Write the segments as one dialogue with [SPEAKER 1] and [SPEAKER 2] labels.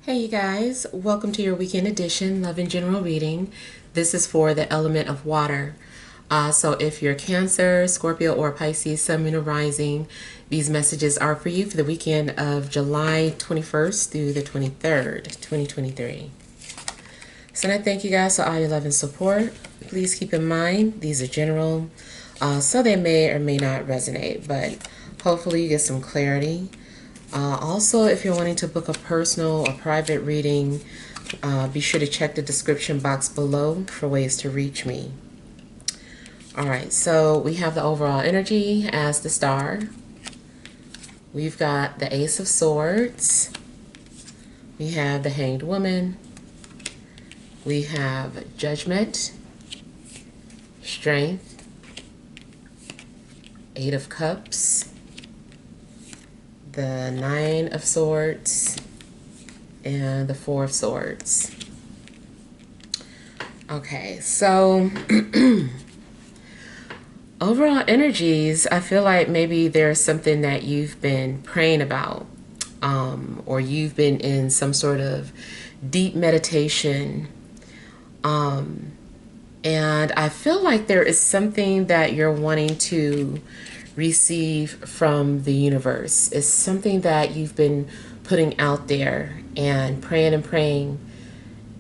[SPEAKER 1] Hey you guys, welcome to your weekend edition, Love and General reading. This is for the element of water. So if you're Cancer, Scorpio, or Pisces, Sun, Moon, or Rising, these messages are for you for the weekend of July 21st through the 23rd, 2023. So I thank you guys for all your love and support. Please keep in mind, these are general, so they may or may not resonate, but hopefully you get some clarity. Also, if you're wanting to book a personal or private reading, be sure to check the description box below for ways to reach me. Alright, so we have the overall energy as the star. We've got the Ace of Swords. We have the Hanged Woman. We have Judgment, Strength, Eight of Cups, the Nine of Swords, and the Four of Swords. Okay, so overall energies, I feel like maybe there's something that you've been praying about, or you've been in some sort of deep meditation, and I feel like there is something that you're wanting to receive from the universe. It's something that you've been putting out there and praying,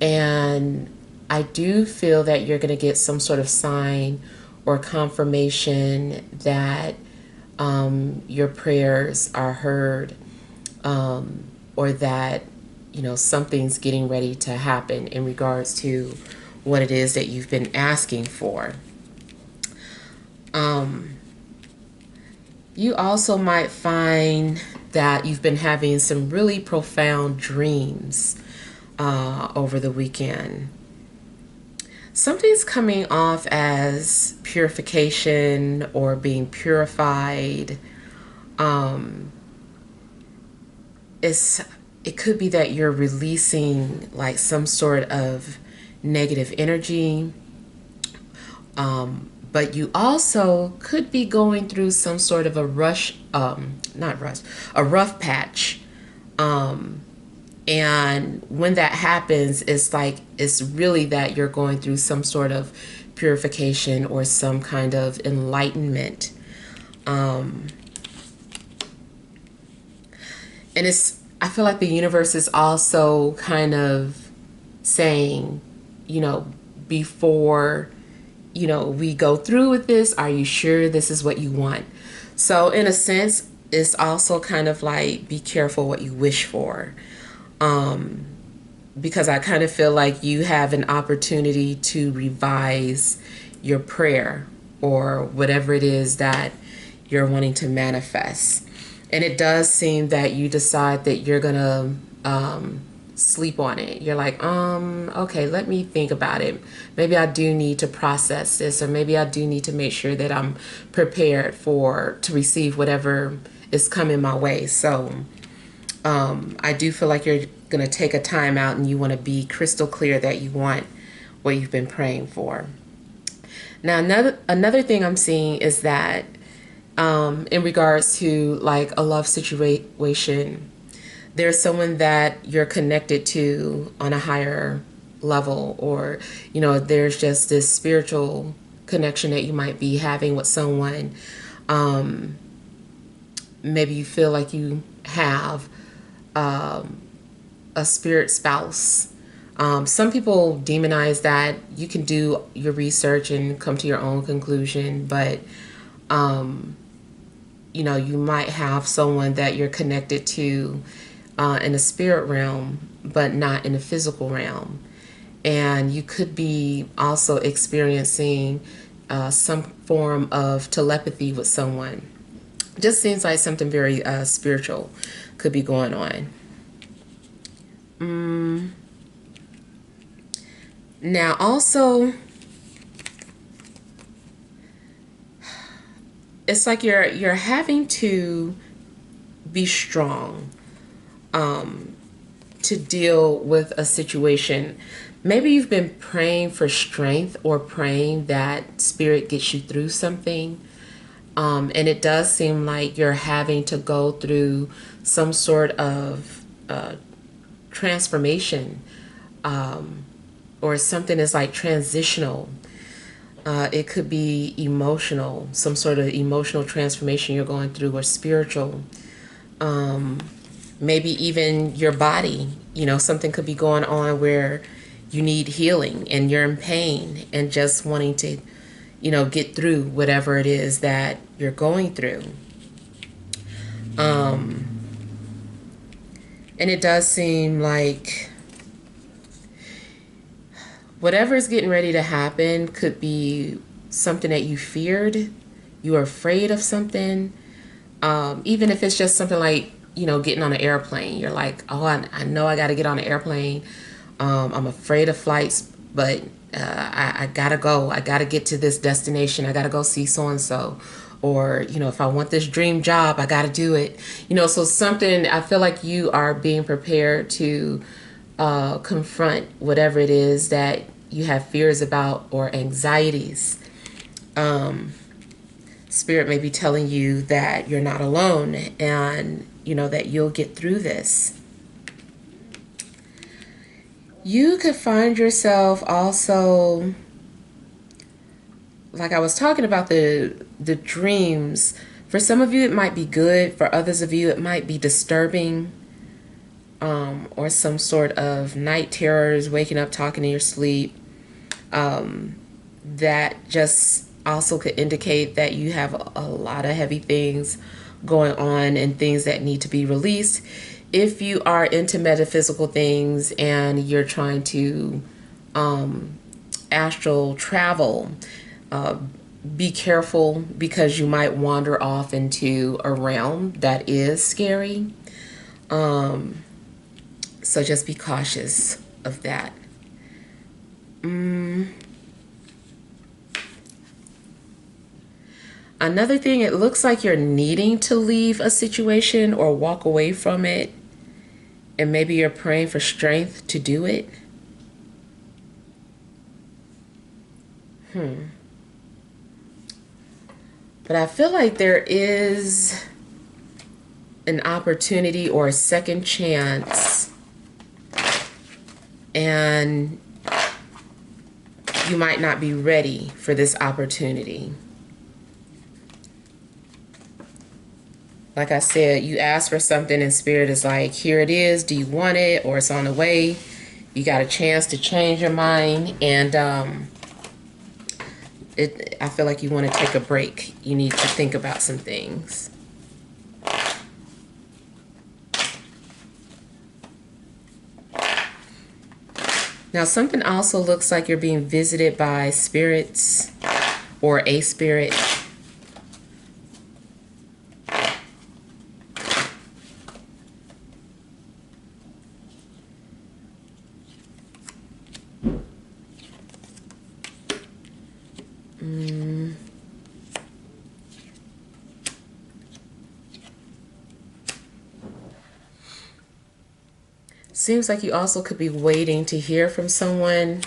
[SPEAKER 1] and I do feel that you're going to get some sort of sign or confirmation that your prayers are heard, or that something's getting ready to happen in regards to what it is that you've been asking for. You also might find that you've been having some really profound dreams over the weekend. Something's coming off as purification or being purified. It could be that you're releasing like some sort of negative energy. But you also could be going through some sort of a a rough patch. And when that happens, it's really that you're going through some sort of purification or some kind of enlightenment. And I feel like the universe is also kind of saying, before we go through with this, are you sure this is what you want? So in a sense, it's also kind of like, be careful what you wish for. Because I kind of feel like you have an opportunity to revise your prayer or whatever it is that you're wanting to manifest. And it does seem that you decide that you're gonna sleep on it. You're like, okay, let me think about it. Maybe I do need to process this, or maybe I do need to make sure that I'm prepared to receive whatever is coming my way. So I do feel like you're going to take a time out and you want to be crystal clear that you want what you've been praying for. Now, another thing I'm seeing is that in regards to like a love situation, there's someone that you're connected to on a higher level, or there's just this spiritual connection that you might be having with someone. Maybe you feel like you have a spirit spouse. Some people demonize that. You can do your research and come to your own conclusion, but you might have someone that you're connected to in the spirit realm, but not in the physical realm. And you could be also experiencing some form of telepathy with someone. Just seems like something very spiritual could be going on. Now also, it's like you're having to be strong to deal with a situation. Maybe you've been praying for strength or praying that spirit gets you through something. And it does seem like you're having to go through some sort of transformation, or something is like transitional. It could be emotional, some sort of emotional transformation you're going through, or spiritual. Maybe even your body, something could be going on where you need healing and you're in pain and just wanting to, get through whatever it is that you're going through. And it does seem like whatever is getting ready to happen could be something that you feared. You are afraid of something. Even if it's just something like, getting on an airplane. You're like, oh, I know I got to get on an airplane. I'm afraid of flights, but I got to go. I got to get to this destination. I got to go see so-and-so. Or, if I want this dream job, I got to do it. So something, I feel like you are being prepared to confront whatever it is that you have fears about or anxieties. Spirit may be telling you that you're not alone and, that you'll get through this. You could find yourself also, like I was talking about the dreams. For some of you, it might be good. For others of you, it might be disturbing. Or some sort of night terrors, waking up, talking in your sleep. That just also could indicate that you have a lot of heavy things going on and things that need to be released. If you are into metaphysical things and you're trying to astral travel, be careful because you might wander off into a realm that is scary. So just be cautious of that. Another thing, it looks like you're needing to leave a situation or walk away from it. And maybe you're praying for strength to do it. But I feel like there is an opportunity or a second chance, and you might not be ready for this opportunity. Like I said, you ask for something and Spirit is like, here it is. Do you want it? Or it's on the way. You got a chance to change your mind. And I feel like you want to take a break. You need to think about some things. Now, something also looks like you're being visited by spirits or a spirit. Seems like you also could be waiting to hear from someone,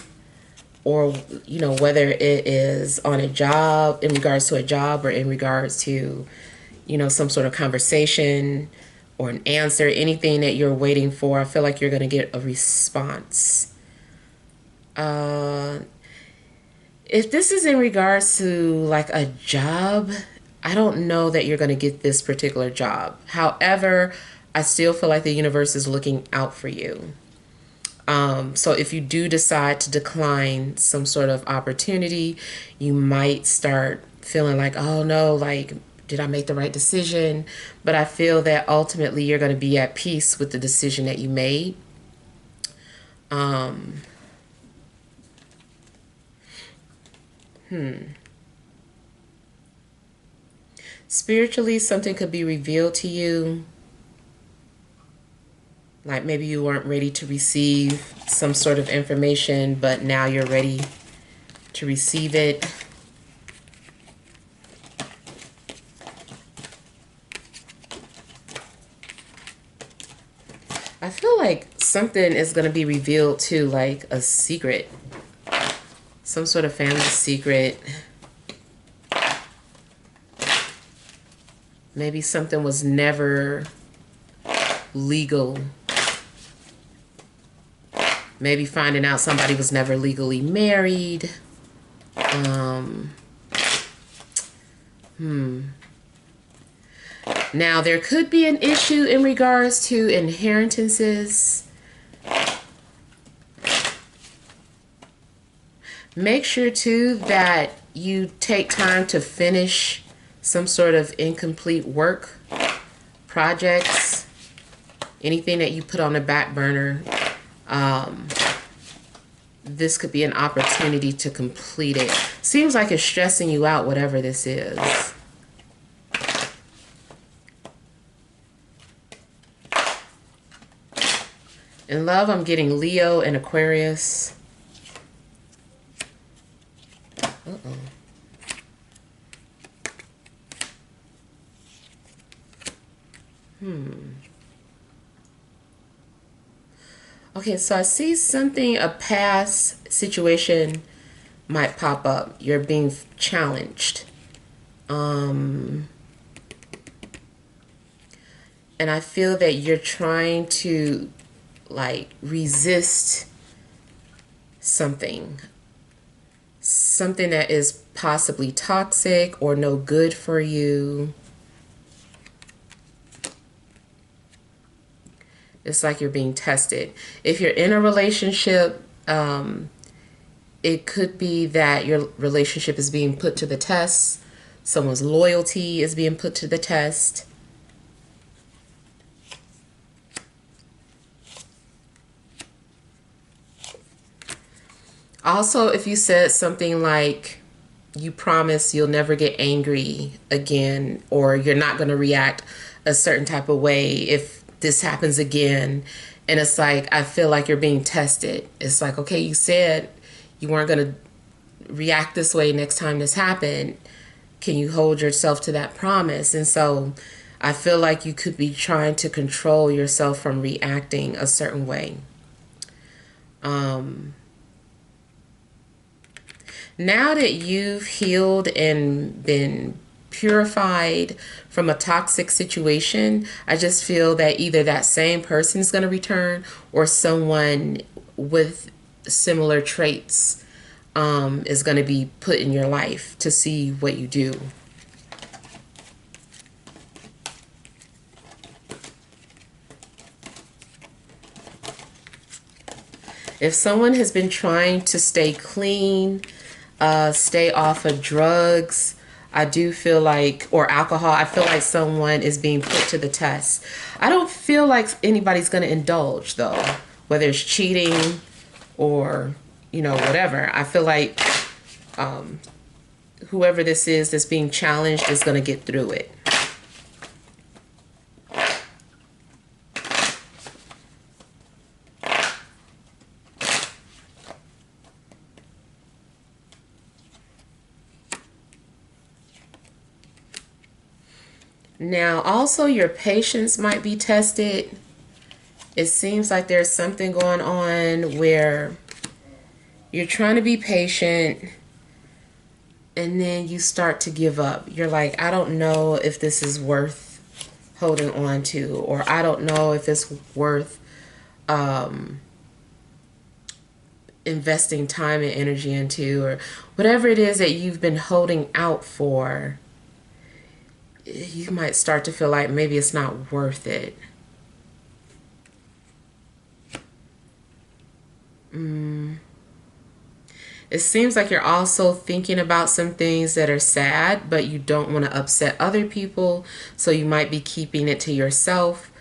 [SPEAKER 1] or, whether it is on a job, in regards to a job, or in regards to, some sort of conversation or an answer, anything that you're waiting for. I feel like you're going to get a response. If this is in regards to like a job, I don't know that you're going to get this particular job. However, I still feel like the universe is looking out for you. So if you do decide to decline some sort of opportunity, you might start feeling like, oh no, like, did I make the right decision? But I feel that ultimately you're going to be at peace with the decision that you made. Spiritually, something could be revealed to you. Like maybe you weren't ready to receive some sort of information, but now you're ready to receive it. I feel like something is going to be revealed too, like a secret. Some sort of family secret. Maybe something was never legal. Maybe finding out somebody was never legally married. Now, there could be an issue in regards to inheritances. Make sure, too, that you take time to finish some sort of incomplete work, projects, anything that you put on the back burner. This could be an opportunity to complete it. Seems like it's stressing you out, whatever this is. In love, I'm getting Leo and Aquarius. Okay, so I see something, a past situation might pop up. You're being challenged. And I feel that you're trying to, like, resist something. Something that is possibly toxic or no good for you. It's like you're being tested. If you're in a relationship, it could be that your relationship is being put to the test. Someone's loyalty is being put to the test. Also, if you said something like, you promise you'll never get angry again, or you're not going to react a certain type of way if this happens again, and it's like, I feel like you're being tested. It's like, okay, you said you weren't going to react this way next time this happened. Can you hold yourself to that promise? And so I feel like you could be trying to control yourself from reacting a certain way. Now that you've healed and been purified from a toxic situation, I just feel that either that same person is going to return, or someone with similar traits is going to be put in your life to see what you do. If someone has been trying to stay clean, stay off of drugs, I do feel like, or alcohol, I feel like someone is being put to the test. I don't feel like anybody's going to indulge, though, whether it's cheating or, you know, whatever. I feel like whoever this is that's being challenged is going to get through it. Now, also, your patience might be tested. It seems like there's something going on where you're trying to be patient and then you start to give up. You're like, I don't know if this is worth holding on to, or I don't know if it's worth investing time and energy into, or whatever it is that you've been holding out for. You might start to feel like maybe it's not worth it. It seems like you're also thinking about some things that are sad, but you don't want to upset other people, so you might be keeping it to yourself.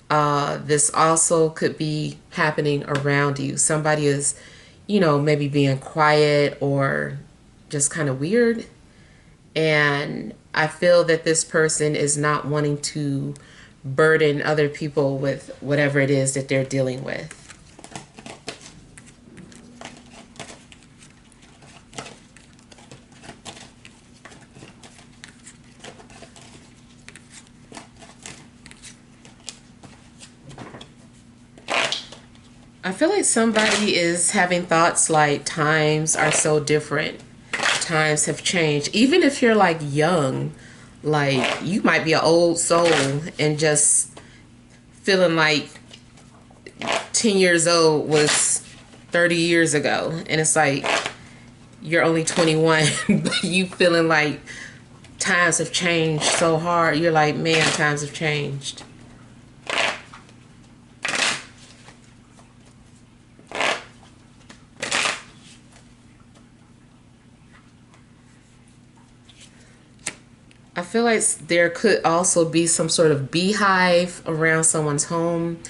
[SPEAKER 1] This also could be happening around you. Somebody is, you know, maybe being quiet or just kind of weird. And I feel that this person is not wanting to burden other people with whatever it is that they're dealing with. I feel like somebody is having thoughts like times are so different. Times have changed. Even if you're like young, like you might be an old soul and just feeling like 10 years old was 30 years ago, and it's like you're only 21, but you feeling like times have changed so hard. You're like, man, times have changed. I feel like there could also be some sort of beehive around someone's home.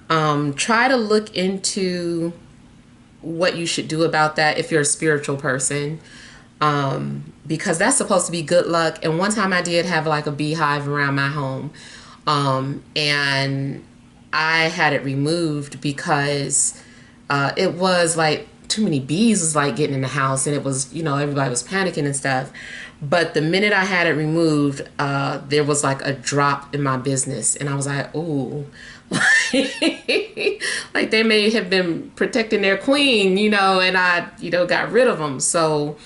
[SPEAKER 1] Try to look into what you should do about that if you're a spiritual person, because that's supposed to be good luck. And one time I did have like a beehive around my home, and I had it removed because it was like too many bees was like getting in the house, and it was, you know, everybody was panicking and stuff. But the minute I had it removed, there was like a drop in my business, and I was like, ooh. Like they may have been protecting their queen, you know, and I, you know, got rid of them. So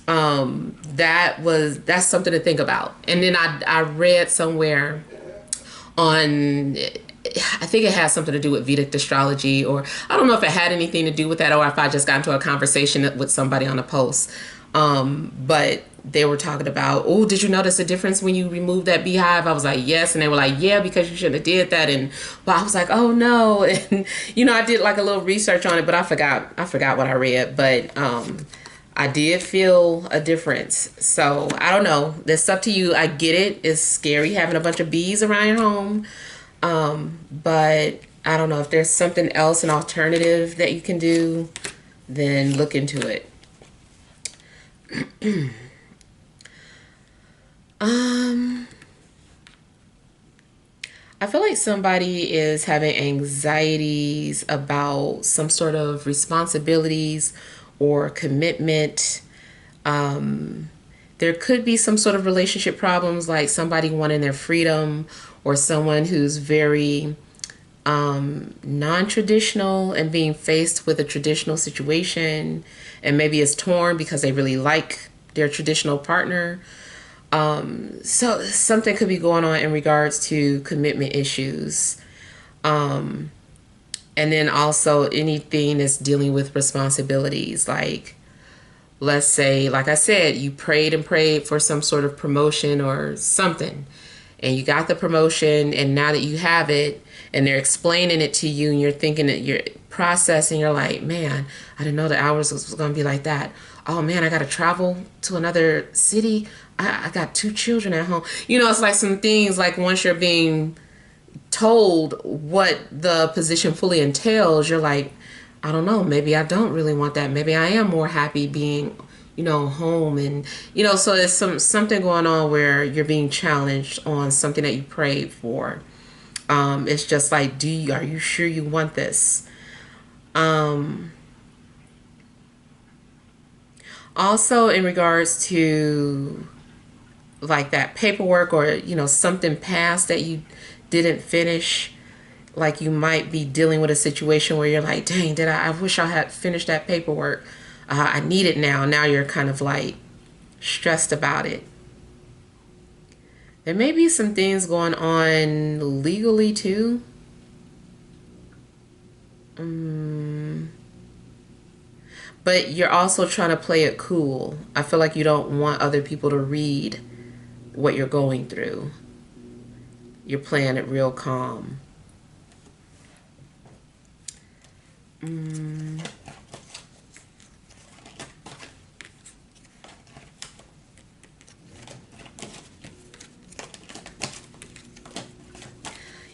[SPEAKER 1] that's something to think about. And then I read somewhere on, I think it has something to do with Vedic astrology, or I don't know if it had anything to do with that, or if I just got into a conversation with somebody on a post. But they were talking about, oh, did you notice a difference when you removed that beehive? I was like, yes. And they were like, yeah, because you shouldn't have did that. And well, I was like, oh no. And you know, I did like a little research on it, but I forgot what I read. But I did feel a difference. So I don't know. That's up to you. I get it. It's scary having a bunch of bees around your home. But I don't know if there's something else, an alternative that you can do, then look into it. I feel like somebody is having anxieties about some sort of responsibilities or commitment. There could be some sort of relationship problems, like somebody wanting their freedom, or someone who's very non-traditional and being faced with a traditional situation, and maybe is torn because they really like their traditional partner. So something could be going on in regards to commitment issues. And then also anything that's dealing with responsibilities, like, let's say, like I said, you prayed and prayed for some sort of promotion or something, and you got the promotion, and now that you have it and they're explaining it to you and you're thinking that you're processing, you're like, man, I didn't know the hours was going to be like that. Oh man, I got to travel to another city. I got 2 children at home. You know, it's like some things, like once you're being told what the position fully entails, you're like, I don't know, maybe I don't really want that. Maybe I am more happy being, you know, home. And, you know, so there's something going on where you're being challenged on something that you prayed for. It's just like, are you sure you want this? Also, in regards to like that paperwork, or, you know, something passed that you didn't finish, like you might be dealing with a situation where you're like, dang, I wish I had finished that paperwork. I need it now. Now you're kind of like stressed about it. There may be some things going on legally too. But you're also trying to play it cool. I feel like you don't want other people to read what you're going through. You're playing it real calm.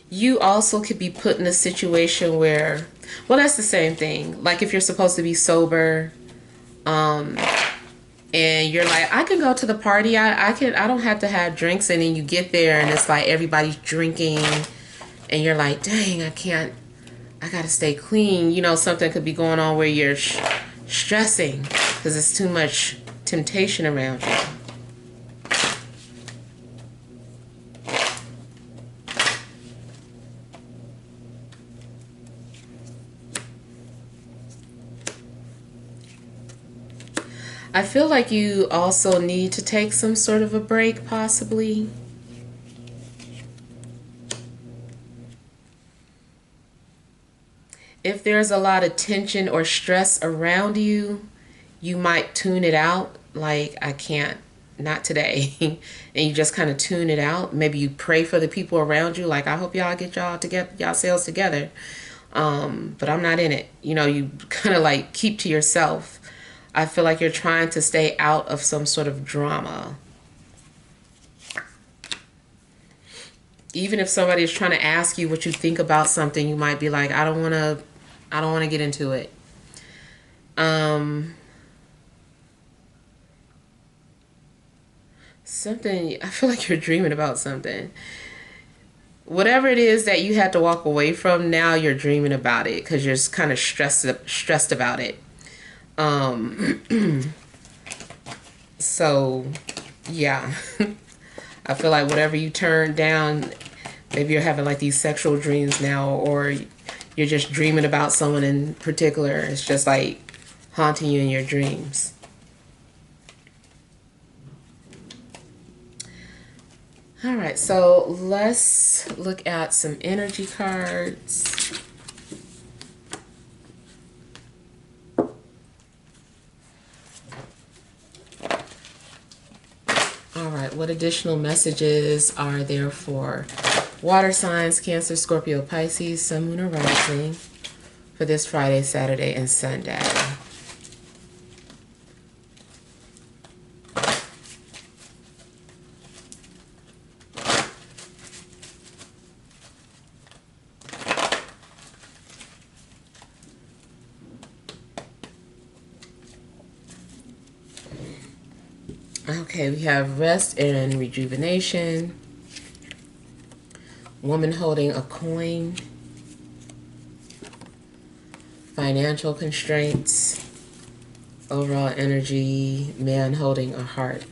[SPEAKER 1] You also could be put in a situation where, well, that's the same thing. Like if you're supposed to be sober, and you're like, I can go to the party. I don't have to have drinks. And then you get there and it's like everybody's drinking, and you're like, dang, I got to stay clean. You know, something could be going on where you're stressing because it's too much temptation around you. I feel like you also need to take some sort of a break, possibly. if there's a lot of tension or stress around you, you might tune it out. Like, I can't, not today. And you just kind of tune it out. Maybe you pray for the people around you. Like, I hope y'all get y'all selves together. But I'm not in it. You know, you kind of like keep to yourself. I feel like you're trying to stay out of some sort of drama. Even if somebody is trying to ask you what you think about something, you might be like, I don't want to get into it. Something, I feel like you're dreaming about something. Whatever it is that you had to walk away from, now you're dreaming about it because you're just kind of stressed about it. So, yeah. I feel like whatever you turned down, maybe you're having like these sexual dreams now, or you're just dreaming about someone in particular. It's just like haunting you in your dreams. All right, so let's look at some energy cards. All right, what additional messages are there for water signs, Cancer, Scorpio, Pisces, Sun, Moon, or Rising for this Friday, Saturday, and Sunday? Okay, we have rest and rejuvenation. Woman holding a coin. Financial constraints. Overall energy. Man holding a heart.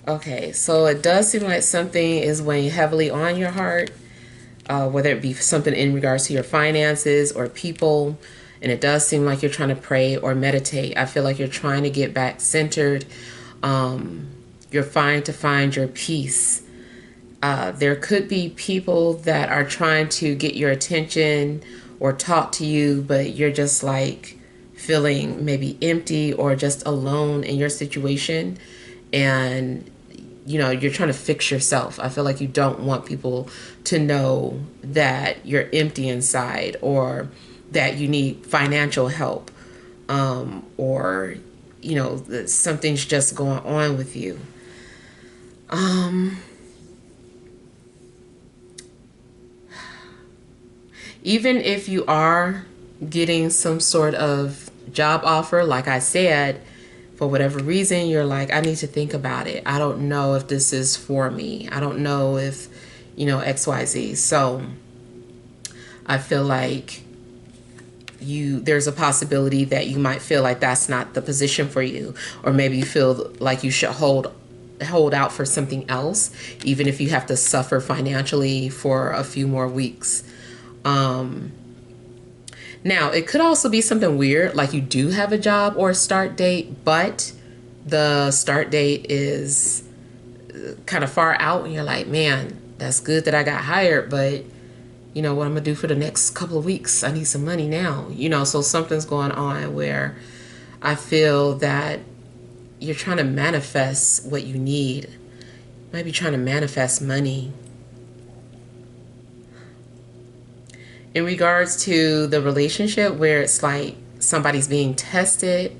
[SPEAKER 1] Okay, so it does seem like something is weighing heavily on your heart, whether it be something in regards to your finances or people. And it does seem like you're trying to pray or meditate. I feel like you're trying to get back centered. You're trying to find your peace. There could be people that are trying to get your attention or talk to you, but you're just like feeling maybe empty or just alone in your situation. And, you know, you're trying to fix yourself. I feel like you don't want people to know that you're empty inside, or that you need financial help, or, you know, that something's just going on with you. Even if you are getting some sort of job offer, like I said, for whatever reason, you're like, I need to think about it. I don't know if this is for me. I don't know if, you know, XYZ. So I feel like there's a possibility that you might feel like that's not the position for you, or maybe you feel like you should hold out for something else, even if you have to suffer financially for a few more weeks. Now, it could also be something weird, like you do have a job or a start date, but the start date is kind of far out, and you're like, man, that's good that I got hired, but you know what I'm gonna do for the next couple of weeks? I need some money now, you know. So something's going on where I feel that you're trying to manifest what you need. You might be trying to manifest money. In regards to the relationship where it's like somebody's being tested,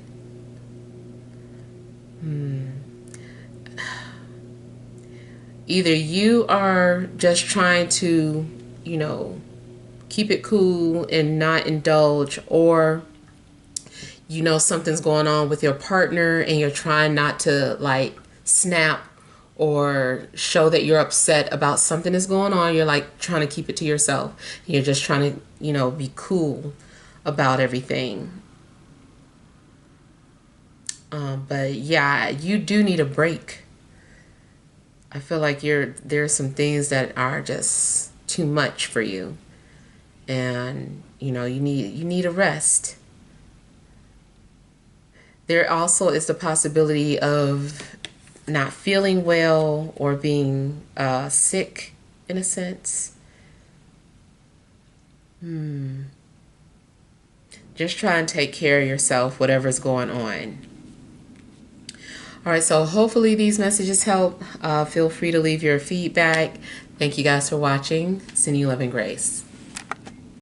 [SPEAKER 1] either you are just trying to, you know, keep it cool and not indulge, or, you know, something's going on with your partner and you're trying not to like snap or show that you're upset about something that's going on. You're like trying to keep it to yourself. You're just trying to, you know, be cool about everything. But yeah, you do need a break. I feel like there's some things that are just too much for you, and you know, you need a rest. There also is the possibility of not feeling well or being sick in a sense. Just try and take care of yourself, whatever's going on. All right, so hopefully these messages help. Feel free to leave your feedback. Thank you guys for watching. Sending you love and grace.